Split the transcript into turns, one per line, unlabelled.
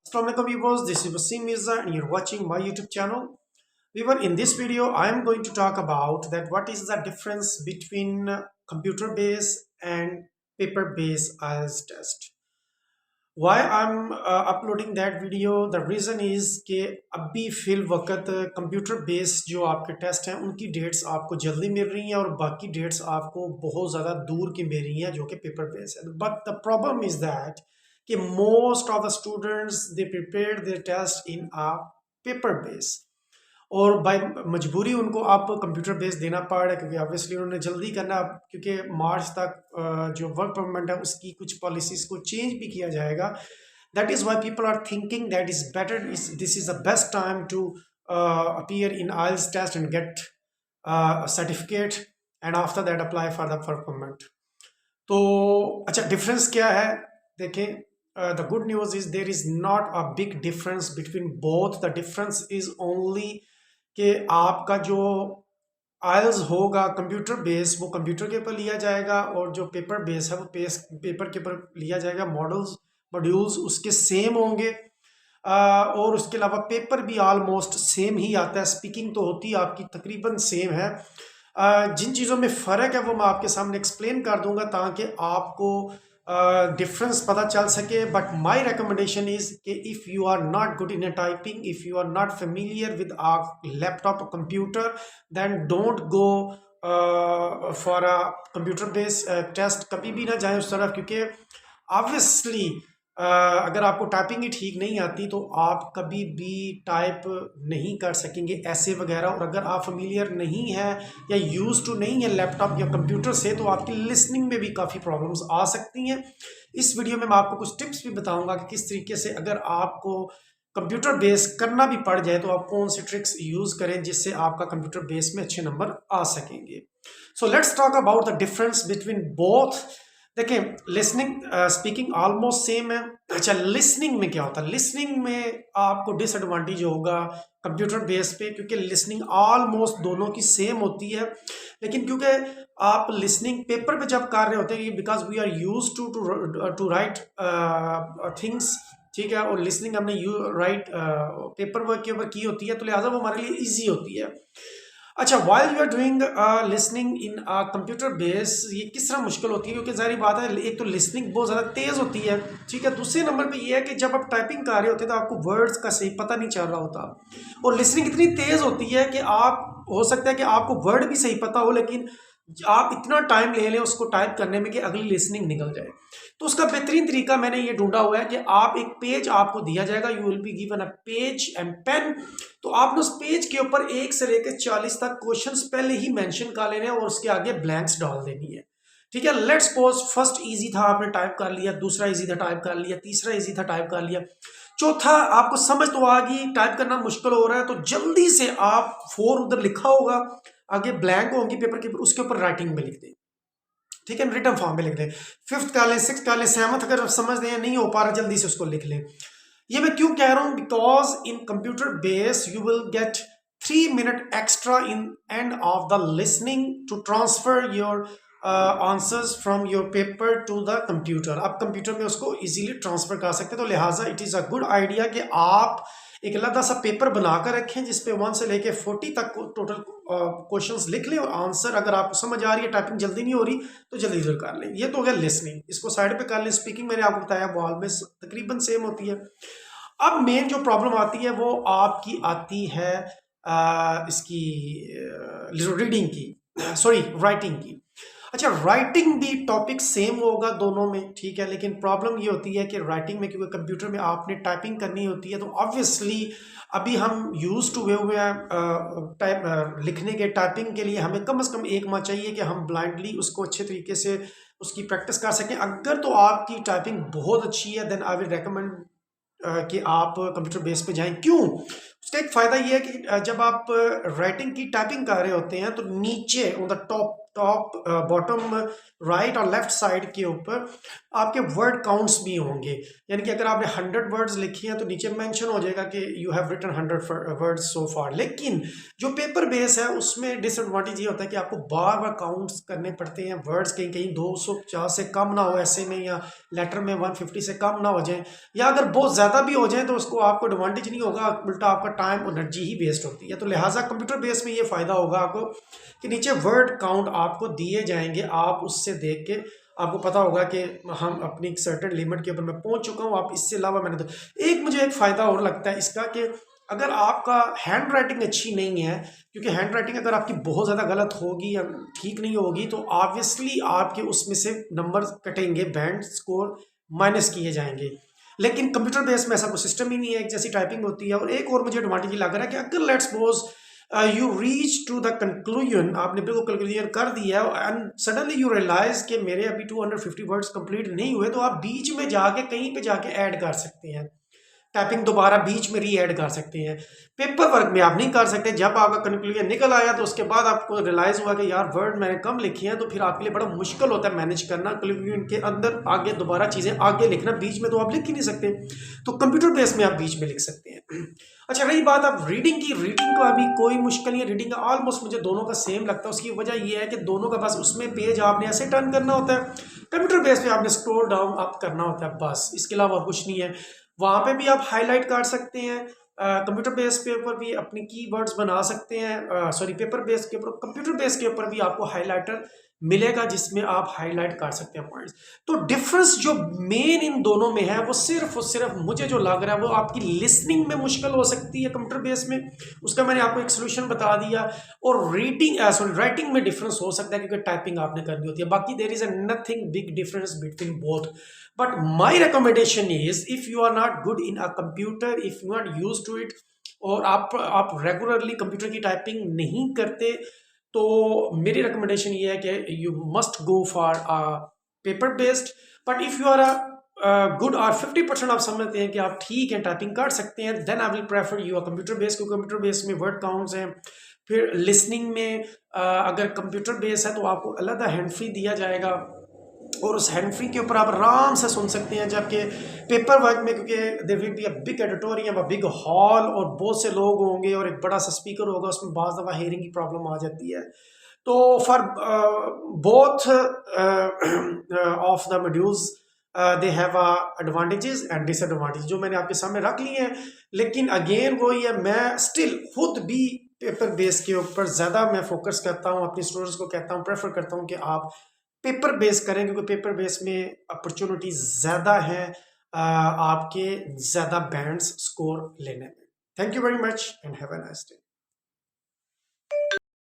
Assalamualaikum viewers, this is Wasim Mirza and you're watching my YouTube channel. Viewer, in this video, I am going to talk about that what is the difference between computer-based and paper-based IELTS test. Why I'm uploading that video? The reason is कि अभी fill वक्त computer based जो आपके test हैं उनकी dates आपको जल्दी मिल रही हैं और बाकी डेट्स आपको बहुत ज़्यादा दूर की मिल रही हैं जो कि पेपर बेस्ड है. But the problem is that कि most of the students they prepare their test in a paper base और बाय मजबूरी उनको आप कंप्यूटर बेस देना पड़ रहा है क्योंकि ऑब्वियसली उन्होंने जल्दी करना क्योंकि मार्च तक जो वर्क परमिट है उसकी कुछ पॉलिसीज़ को चेंज भी किया जाएगा. That is why people are thinking that is better this is the best time to appear in IELTS test and get certificate and after that apply for the work permit. तो अच्छा, difference क्या है देखें. The good news is there is not a big difference between both. The difference is only कि आपका जो आइल्स होगा computer base वो कंप्यूटर के ऊपर लिया जाएगा और जो पेपर बेस है वो पेपर के ऊपर लिया जाएगा. मॉड्यूल्स उसके सेम होंगे और उसके अलावा पेपर भी ऑलमोस्ट सेम ही आता है. स्पीकिंग तो होती है आपकी तकरीबन सेम है. जिन चीज़ों में फ़र्क है वो मैं आपके सामने एक्सप्लेन कर दूंगा ताकि आपको डिफरेंस पता चल सके. बट माई रिकमेंडेशन इज कि if you are not good in typing, if you are not familiar with a laptop computer, then don't go for a computer based test. कभी भी ना जाएं उस तरफ क्योंकि ऑब्वियसली अगर आपको टाइपिंग ही ठीक नहीं आती तो आप कभी भी टाइप नहीं कर सकेंगे ऐसे वगैरह. और अगर आप फेमिलियर नहीं है या यूज़ टू नहीं है लैपटॉप या कंप्यूटर से तो आपकी लिसनिंग में भी काफ़ी प्रॉब्लम्स आ सकती हैं. इस वीडियो में मैं आपको कुछ टिप्स भी बताऊंगा कि किस तरीके से अगर आपको कंप्यूटर बेस करना भी पड़ जाए तो आप कौन सी ट्रिक्स यूज़ करें जिससे आपका कंप्यूटर बेस में अच्छे नंबर आ सकेंगे. So let's talk about the difference between both. देखें, लिसनिंग स्पीकिंग ऑलमोस्ट सेम है. अच्छा, लिसनिंग में क्या होता है? लिसनिंग में आपको डिसएडवांटेज होगा कंप्यूटर बेस पे क्योंकि लिसनिंग ऑलमोस्ट दोनों की सेम होती है. लेकिन क्योंकि आप लिसनिंग पेपर पे जब कर रहे होते हैं because we are use to write things, ठीक है, और लिसनिंग हमने राइट पेपर वर्क के ऊपर की होती है तो लिहाजा वो हमारे लिए ईजी होती है. अच्छा, while you are doing listening in computer base ये किस तरह मुश्किल होती है क्योंकि जाहिर बात है एक तो लिसनिंग बहुत ज़्यादा तेज़ होती है, ठीक है. दूसरे नंबर पे ये है कि जब आप टाइपिंग कर रहे होते हैं तो आपको वर्ड्स का सही पता नहीं चल रहा होता और लिसनिंग इतनी तेज़ होती है कि आप हो सकता है कि आपको वर्ड भी सही पता हो लेकिन आप इतना टाइम ले लें उसको टाइप करने में कि अगली लिसनिंग निकल जाए. तो उसका बेहतरीन तरीका मैंने ये ढूंढा हुआ है कि आप एक पेज आपको दिया जाएगा, you will be given a page and pen. तो आपने उस पेज के ऊपर 1 से लेकर 40 तक क्वेश्चंस पहले ही मेंशन कर लेने हैं और उसके आगे ब्लैंक्स डाल देनी है, ठीक है. लेट्स सपोज फर्स्ट इजी था, आपने टाइप कर लिया. दूसरा इजी था, टाइप कर लिया. तीसरा इजी था, टाइप कर लिया. चौथा आपको समझ तो आ गई, टाइप करना मुश्किल हो रहा है तो जल्दी से आप 4 उधर लिखा होगा, आगे ब्लैंक होंगी पेपर के ऊपर, उसके ऊपर राइटिंग में लिख दें, ठीक है, रिटर्न फॉर्म में लिख दें. 5th कर लें, 6th कर लें, 7th अगर समझ दें नहीं हो पा रहा जल्दी से उसको लिख लें. ये मैं क्यों कह रहा हूं? Because in computer base you will get 3 minute extra in end of the listening to transfer your answers from your paper to the computer. आप कंप्यूटर में उसको इजीली ट्रांसफर कर सकते हैं. तो लिहाजा it is a good idea कि आप एक अलग सा पेपर बनाकर रखें जिसपे 1 से लेके 40 तक टोटल क्वेश्चंस लिख लें और आंसर अगर आपको समझ आ रही है, टाइपिंग जल्दी नहीं हो रही तो जल्दी जल्दी कर लें. ये तो हो गया लिसनिंग, इसको साइड पे कर लें. स्पीकिंग मैंने आपको बताया वॉल में तकरीबन सेम होती है. अब मेन जो प्रॉब्लम आती है वो आपकी आती है इसकी रीडिंग की, सॉरी राइटिंग की. अच्छा, राइटिंग भी टॉपिक सेम होगा दोनों में, ठीक है, लेकिन प्रॉब्लम ये होती है कि राइटिंग में क्योंकि कंप्यूटर में आपने टाइपिंग करनी होती है तो ऑब्वियसली अभी हम यूज टू हुए हैं टाइप लिखने के. टाइपिंग के लिए हमें कम से कम 1 माह चाहिए कि हम ब्लाइंडली उसको अच्छे तरीके से उसकी प्रैक्टिस कर सकें. अगर तो आपकी टाइपिंग बहुत अच्छी है देन आई विल रेकमेंड कि आप कंप्यूटर बेस पे जाएं. क्यों? उसका एक फ़ायदा ये है कि जब आप राइटिंग की टाइपिंग कर रहे होते हैं तो नीचे on the top top bottom right और लेफ्ट साइड के ऊपर आपके वर्ड काउंट्स भी होंगे, यानी कि अगर आपने 100 वर्ड्स लिखी हैं तो नीचे मेंशन हो जाएगा कि you have written 100 words so far. लेकिन जो पेपर बेस है उसमें डिसएडवांटेज ये होता है कि आपको बार बार काउंट्स करने पड़ते हैं वर्ड्स, कहीं कहीं 250 से कम ना हो ऐसे में, या लेटर में 150 से कम ना हो जाए, या अगर बहुत ज़्यादा भी हो जाए तो उसको आपको एडवांटेज नहीं होगा, उल्टा आपका टाइम और एनर्जी ही वेस्ट होती है। तो लिहाजा कंप्यूटर बेस में ये फ़ायदा होगा आपको कि नीचे वर्ड काउंट आपको दिए जाएंगे, आप उससे देख के आपको पता होगा कि हम अपनी सर्टेन लिमिट के ऊपर मैं पहुंच चुका हूं। आप इससे अलावा मैंने तो एक मुझे एक फ़ायदा और लगता है इसका कि अगर आपका हैंड राइटिंग अच्छी नहीं है, क्योंकि हैंड राइटिंग अगर आपकी बहुत ज़्यादा गलत होगी या ठीक नहीं होगी तो ऑब्वियसली आपके उसमें से नंबर कटेंगे, बैंड स्कोर माइनस किए जाएंगे। लेकिन कंप्यूटर बेस में ऐसा कोई सिस्टम ही नहीं है, एक जैसी टाइपिंग होती है। और एक और मुझे एडवांटेज लग रहा है कि अगर let's suppose you reach to the conclusion, आपने बिल्कुल कंक्लूजन कर दिया एंड सडनली यू रियलाइज कि मेरे अभी 250 वर्ड्स कंप्लीट नहीं हुए, तो आप बीच में जाके कहीं पे जाके ऐड कर सकते हैं, टाइपिंग दोबारा बीच में री ऐड कर सकते हैं। पेपर वर्क में आप नहीं कर सकते। जब आपका कंक्लूजन निकल आया तो उसके बाद आपको रियलाइज हुआ कि यार वर्ड मैंने कम लिखे हैं, तो फिर आपके लिए बड़ा मुश्किल होता है मैनेज करना कंक्लूजन के अंदर आगे दोबारा चीज़ें आगे लिखना, बीच में तो आप लिख ही नहीं सकते। तो कंप्यूटर बेस में आप बीच में लिख सकते हैं। अच्छा, रही बात आप रीडिंग की, रीडिंग का भी कोई मुश्किल नहीं है। रीडिंग का ऑलमोस्ट मुझे दोनों का सेम लगता है। उसकी वजह यह है कि दोनों का बस उसमें पेज आपने ऐसे टर्न करना होता है, कंप्यूटर बेस पे आपने स्क्रॉल डाउन अप करना होता है, बस इसके अलावा और कुछ नहीं है। वहाँ पे भी आप हाईलाइट कर सकते हैं, कंप्यूटर बेस के ऊपर भी अपनी कीवर्ड्स बना सकते हैं, सॉरी पेपर बेस के ऊपर, कंप्यूटर बेस के ऊपर भी आपको हाईलाइटर मिलेगा जिसमें आप हाईलाइट कर सकते हैं पॉइंट्स। तो डिफरेंस जो मेन इन दोनों में है वो सिर्फ और सिर्फ मुझे जो लग रहा है वो आपकी लिसनिंग में मुश्किल हो सकती है कंप्यूटर बेस में, उसका मैंने आपको एक सोल्यूशन बता दिया। और रीडिंग सॉरी राइटिंग में डिफरेंस हो सकता है क्योंकि टाइपिंग आपने करनी होती है। बाकी there is a nothing big difference between both. But my recommendation is if you are not good in a computer, if you are not used to it, और आप रेगुलरली कंप्यूटर की टाइपिंग नहीं करते, तो मेरी रिकमेंडेशन ये है कि you must go for paper based. But if you are good और 50% आप समझते हैं कि आप ठीक है टाइपिंग कर सकते हैं, then I will prefer you computer based, क्योंकि कंप्यूटर बेस्ड में वर्ड काउंट्स हैं। फिर लिसनिंग में अगर कंप्यूटर बेस है तो आपको अलग हैंड फ्री दिया जाएगा और उस हैंड फ्री के ऊपर आप आराम से सुन सकते हैं। जबकि पेपर वर्क में क्योंकि there will be a big auditorium, a big hall और बहुत से लोग होंगे और एक बड़ा सा स्पीकर होगा, उसमें बाज़ दफ़ा हेयरिंग की प्रॉब्लम आ जाती है। तो for both of the modules they have advantages and disadvantage जो मैंने आपके सामने रख लिए हैं। लेकिन अगेन वही है, मैं स्टिल खुद भी पेपर बेस के ऊपर ज़्यादा मैं फोकस करता हूँ, अपने स्टूडेंट्स को कहता हूँ, प्रेफर करता हूँ कि आप पेपर बेस करें, क्योंकि पेपर बेस में अपॉर्चुनिटी ज़्यादा है आपके ज़्यादा बैंड्स स्कोर लेने में। Thank you very much and have a nice day.